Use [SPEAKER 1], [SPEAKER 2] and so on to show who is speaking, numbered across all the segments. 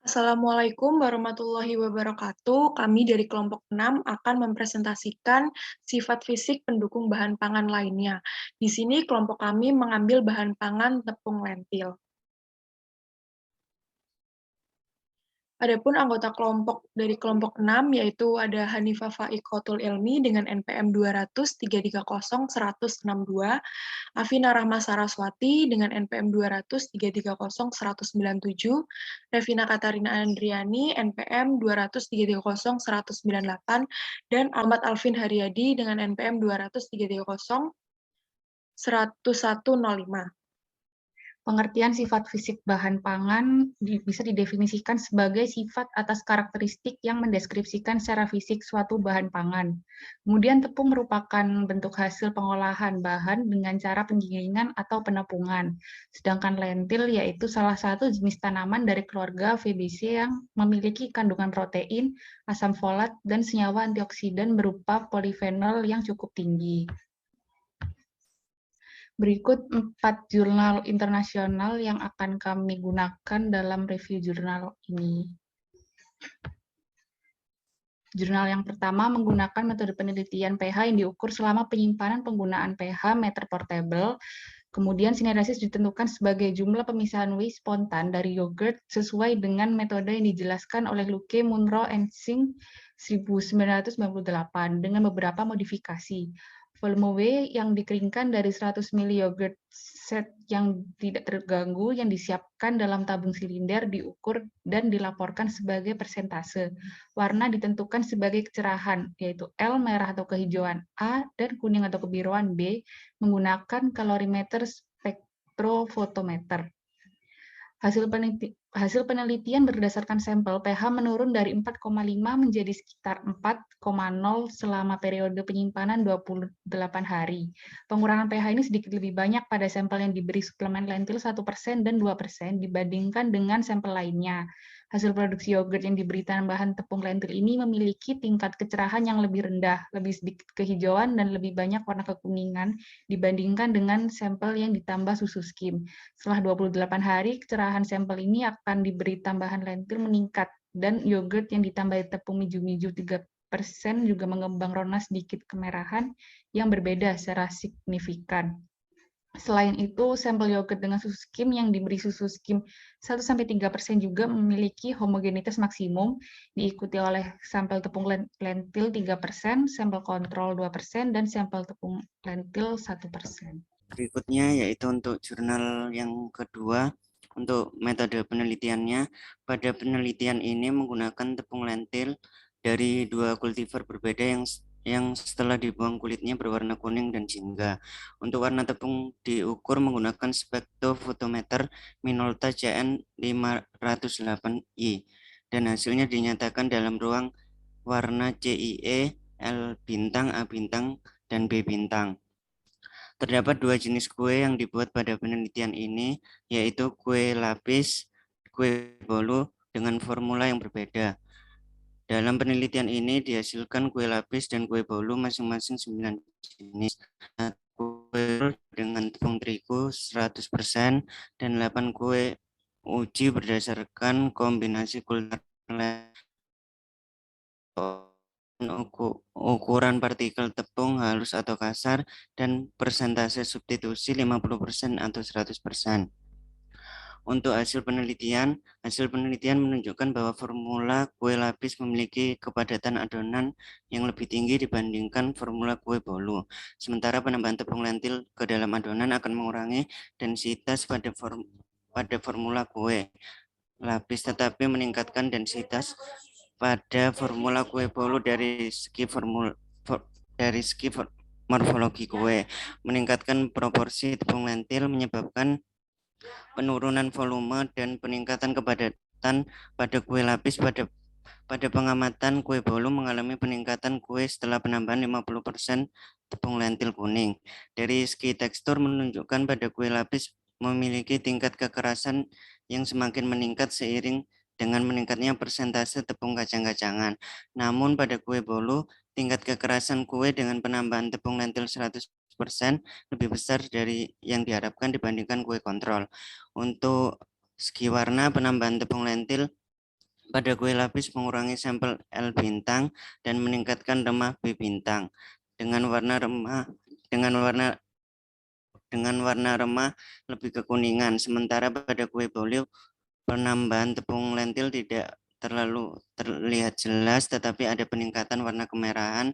[SPEAKER 1] Assalamualaikum warahmatullahi wabarakatuh. Kami dari kelompok 6 akan mempresentasikan sifat fisik pendukung bahan pangan lainnya. Di sini kelompok kami mengambil bahan pangan tepung lentil. Adapun anggota kelompok dari kelompok 6 yaitu ada Hanifah Faikotul Ilmi dengan NPM 200 330 162, Afina Rahma Saraswati dengan NPM 200 330 197, Revina Katarina Andriani NPM 200 330 198, dan Ahmad Alvin Haryadi dengan NPM 200 330 10105.
[SPEAKER 2] Pengertian sifat fisik bahan pangan bisa didefinisikan sebagai sifat atas karakteristik yang mendeskripsikan secara fisik suatu bahan pangan. Kemudian tepung merupakan bentuk hasil pengolahan bahan dengan cara penggilingan atau penepungan. Sedangkan lentil yaitu salah satu jenis tanaman dari keluarga Fabaceae yang memiliki kandungan protein, asam folat, dan senyawa antioksidan berupa polifenol yang cukup tinggi. Berikut 4 jurnal internasional yang akan kami gunakan dalam review jurnal ini. Jurnal yang pertama menggunakan metode penelitian pH yang diukur selama penyimpanan penggunaan pH meter portable. Kemudian sineresis ditentukan sebagai jumlah pemisahan whey spontan dari yogurt sesuai dengan metode yang dijelaskan oleh Luque, Munro, and Singh 1998 dengan beberapa modifikasi. Volume whey yang dikeringkan dari 100 ml yogurt set yang tidak terganggu yang disiapkan dalam tabung silinder diukur dan dilaporkan sebagai persentase. Warna ditentukan sebagai kecerahan, yaitu L merah atau kehijauan A dan kuning atau kebiruan B menggunakan kalorimeter spektrofotometer. Hasil penelitian berdasarkan sampel pH menurun dari 4,5 menjadi sekitar 4,0 selama periode penyimpanan 28 hari. Pengurangan pH ini sedikit lebih banyak pada sampel yang diberi suplemen lentil 1% dan 2% dibandingkan dengan sampel lainnya. Hasil produksi yogurt yang diberi tambahan tepung lentil ini memiliki tingkat kecerahan yang lebih rendah, lebih sedikit kehijauan, dan lebih banyak warna kekuningan dibandingkan dengan sampel yang ditambah susu skim. Setelah 28 hari, kecerahan sampel ini akan diberi tambahan lentil meningkat, dan yogurt yang ditambah tepung miju-miju 3% juga mengembang warna sedikit kemerahan yang berbeda secara signifikan. Selain itu, sampel yogurt dengan susu skim yang diberi susu skim 1-3% juga memiliki homogenitas maksimum, diikuti oleh sampel tepung lentil 3%, sampel kontrol 2%, dan sampel tepung lentil 1%.
[SPEAKER 3] Berikutnya yaitu untuk jurnal yang kedua, untuk metode penelitiannya. Pada penelitian ini menggunakan tepung lentil dari 2 kultivar berbeda yang setelah dibuang kulitnya berwarna kuning dan jingga. Untuk warna tepung diukur menggunakan spektrofotometer Minolta CN 508i dan hasilnya dinyatakan dalam ruang warna CIE, L bintang, A bintang, dan B bintang. Terdapat 2 jenis kue yang dibuat pada penelitian ini, yaitu kue lapis, kue bolu dengan formula yang berbeda. Dalam penelitian ini dihasilkan kue lapis dan kue bolu masing-masing 9 jenis. Kue dengan tepung terigu 100% dan 8 kue uji berdasarkan kombinasi kuliner ukuran partikel tepung halus atau kasar, dan persentase substitusi 50% atau 100%. Untuk hasil penelitian menunjukkan bahwa formula kue lapis memiliki kepadatan adonan yang lebih tinggi dibandingkan formula kue bolu. Sementara penambahan tepung lentil ke dalam adonan akan mengurangi densitas pada formula kue lapis, tetapi meningkatkan densitas pada formula kue bolu dari segi morfologi kue. Meningkatkan proporsi tepung lentil menyebabkan penurunan volume dan peningkatan kepadatan pada kue lapis. Pada pengamatan, kue bolu mengalami peningkatan kue setelah penambahan 50% tepung lentil kuning. Dari segi tekstur menunjukkan pada kue lapis memiliki tingkat kekerasan yang semakin meningkat seiring dengan meningkatnya persentase tepung kacang-kacangan. Namun pada kue bolu, tingkat kekerasan kue dengan penambahan tepung lentil 100% lebih besar dari yang diharapkan dibandingkan kue kontrol. Untuk segi warna, penambahan tepung lentil pada kue lapis mengurangi sampel L bintang dan meningkatkan remah B bintang dengan warna remah lebih kekuningan. Sementara pada kue bolio penambahan tepung lentil tidak terlalu terlihat jelas, tetapi ada peningkatan warna kemerahan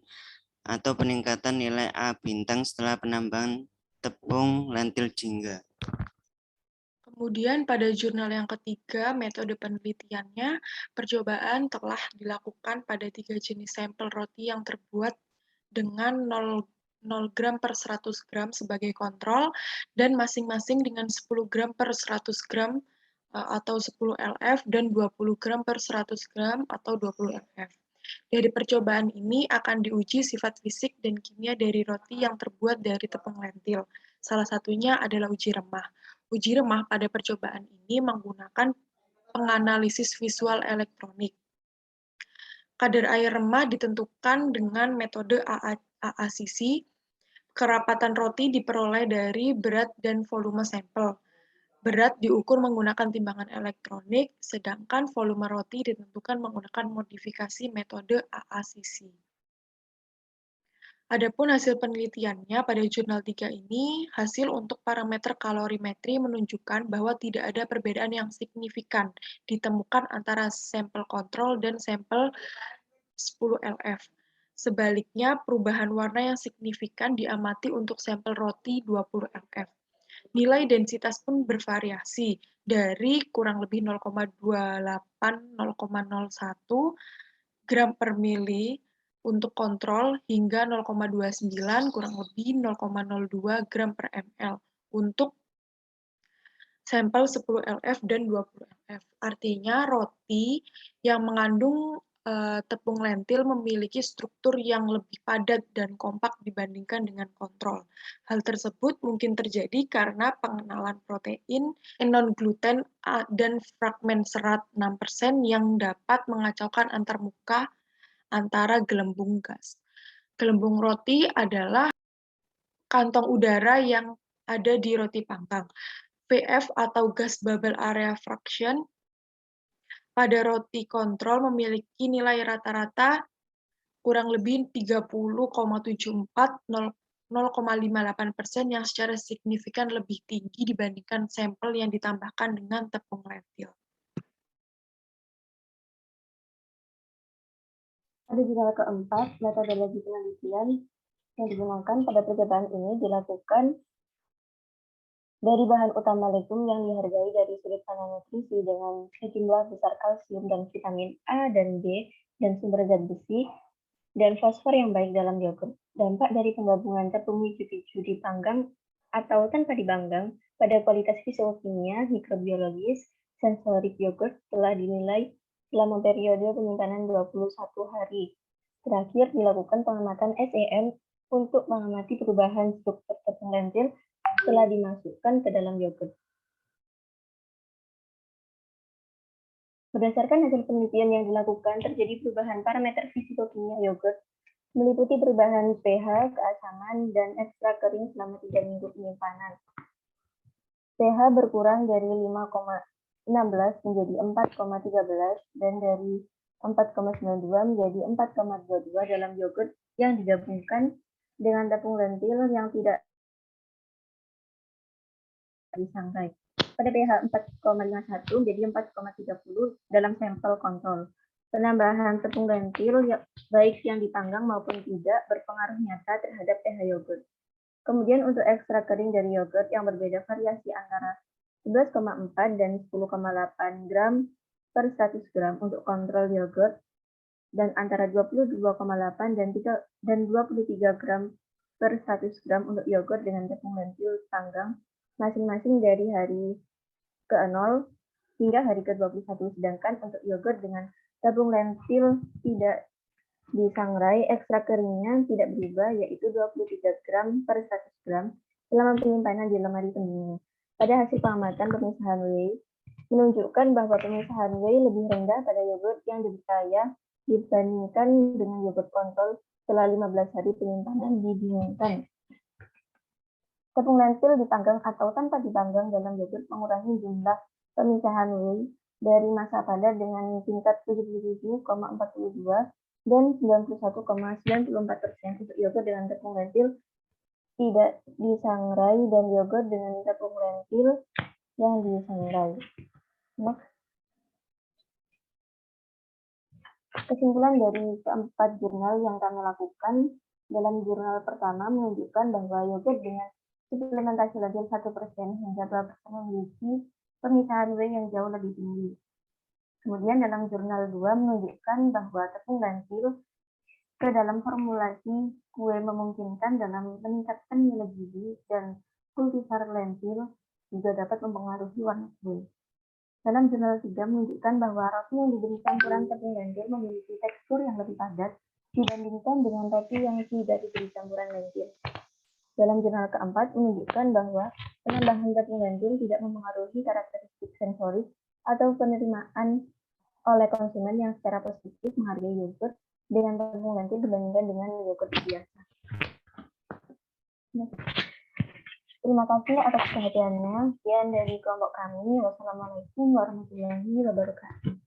[SPEAKER 3] atau peningkatan nilai A bintang setelah penambahan tepung lentil jingga.
[SPEAKER 1] Kemudian pada jurnal yang ketiga, metode penelitiannya, percobaan telah dilakukan pada 3 jenis sampel roti yang terbuat dengan 0 gram per 100 gram sebagai kontrol, dan masing-masing dengan 10 gram per 100 gram atau 10 LF, dan 20 gram per 100 gram atau 20 LF. Dari percobaan ini akan diuji sifat fisik dan kimia dari roti yang terbuat dari tepung lentil. Salah satunya adalah uji remah. Uji remah pada percobaan ini menggunakan penganalisis visual elektronik. Kadar air remah ditentukan dengan metode AACC. Kerapatan roti diperoleh dari berat dan volume sampel. Berat diukur menggunakan timbangan elektronik, sedangkan volume roti ditentukan menggunakan modifikasi metode AACC. Adapun hasil penelitiannya pada jurnal 3 ini, hasil untuk parameter kalorimetri menunjukkan bahwa tidak ada perbedaan yang signifikan ditemukan antara sampel kontrol dan sampel 10 LF. Sebaliknya, perubahan warna yang signifikan diamati untuk sampel roti 20 LF. Nilai densitas pun bervariasi dari kurang lebih 0,28-0,01 gram per mili untuk kontrol hingga 0,29 kurang lebih 0,02 gram per ml untuk sampel 10 LF dan 20 LF. Artinya roti yang mengandung tepung lentil memiliki struktur yang lebih padat dan kompak dibandingkan dengan kontrol. Hal tersebut mungkin terjadi karena pengenalan protein, non-gluten, dan fragmen serat 6% yang dapat mengacaukan antarmuka antara gelembung gas. Gelembung roti adalah kantong udara yang ada di roti panggang. VF atau gas bubble area fraction pada roti kontrol memiliki nilai rata-rata kurang lebih 30,74-0,58% yang secara signifikan lebih tinggi dibandingkan sampel yang ditambahkan dengan tepung lentil.
[SPEAKER 4] Pada jurnal keempat, metodologi penelitian yang digunakan pada percobaan ini dilakukan dari bahan utama legum yang dihargai dari sudut pandang nutrisi dengan sejumlah besar kalsium dan vitamin A dan B dan sumber zat besi dan fosfor yang baik dalam yogurt. Dampak dari penggabungan tepung hijau-hijau dipanggang atau tanpa dipanggang pada kualitas fisikimia, mikrobiologis, sensorik yogurt telah dinilai selama periode penyimpanan 21 hari. Terakhir dilakukan pengamatan SEM untuk mengamati perubahan struktur tepung lentil setelah dimasukkan ke dalam yogurt. Berdasarkan hasil penelitian yang dilakukan, terjadi perubahan parameter fisikokimia yogurt, meliputi perubahan pH, keasaman, dan ekstrak kering selama 3 minggu penyimpanan. pH berkurang dari 5,16 menjadi 4,13 dan dari 4,92 menjadi 4,22 dalam yogurt yang digabungkan dengan tepung lentil yang tidak disangrai. Pada pH 4,51 menjadi 4,30 dalam sampel kontrol. Penambahan tepung lentil baik yang dipanggang maupun tidak berpengaruh nyata terhadap pH yogurt. Kemudian untuk ekstrak kering dari yogurt yang berbeda variasi antara 11,4 dan 10,8 gram per 100 gram untuk kontrol yogurt dan antara 22,8 dan 23 gram per 100 gram untuk yogurt dengan tepung lentil panggang masing-masing dari hari ke-0 hingga hari ke-21, sedangkan untuk yogurt dengan tepung lentil tidak disangrai, ekstrak keringnya tidak berubah, yaitu 23 gram per 100 gram selama penyimpanan di lemari pendingin. Pada hasil pengamatan pemisahan whey menunjukkan bahwa pemisahan whey lebih rendah pada yogurt yang dipercaya dibandingkan dengan yogurt kontrol setelah 15 hari penyimpanan didinginkan. Tepung lentil dipanggang atau tanpa dipanggang dalam yogurt mengurangi jumlah pemisahan whey dari masa padat dengan tingkat 77,42 dan 91,94% untuk yogurt dengan tepung lentil tidak disangrai dan yogurt dengan tepung lentil yang disangrai. Next. Kesimpulan dari keempat jurnal yang kami lakukan, dalam jurnal pertama menunjukkan bahwa yogurt dengan suplementasi lentil 1% hingga 2% memiliki pemisahan W yang jauh lebih tinggi. Kemudian dalam jurnal 2 menunjukkan bahwa tepung lentil ke dalam formulasi kue memungkinkan dalam meningkatkan nilai gizi dan kultivar lentil juga dapat mempengaruhi warna kue. Dalam jurnal 3 menunjukkan bahwa roti yang diberi campuran tepung lentil memiliki tekstur yang lebih padat dibandingkan dengan roti yang tidak diberi campuran lentil. Dalam jurnal keempat menunjukkan bahwa penambahan tepung lentil tidak mempengaruhi karakteristik sensorik atau penerimaan oleh konsumen yang secara positif menghargai yogurt dengan tepung lentil dibandingkan dengan yogurt biasa. Terima kasih atas perhatiannya. Sekian dari kelompok kami. Wassalamualaikum warahmatullahi wabarakatuh.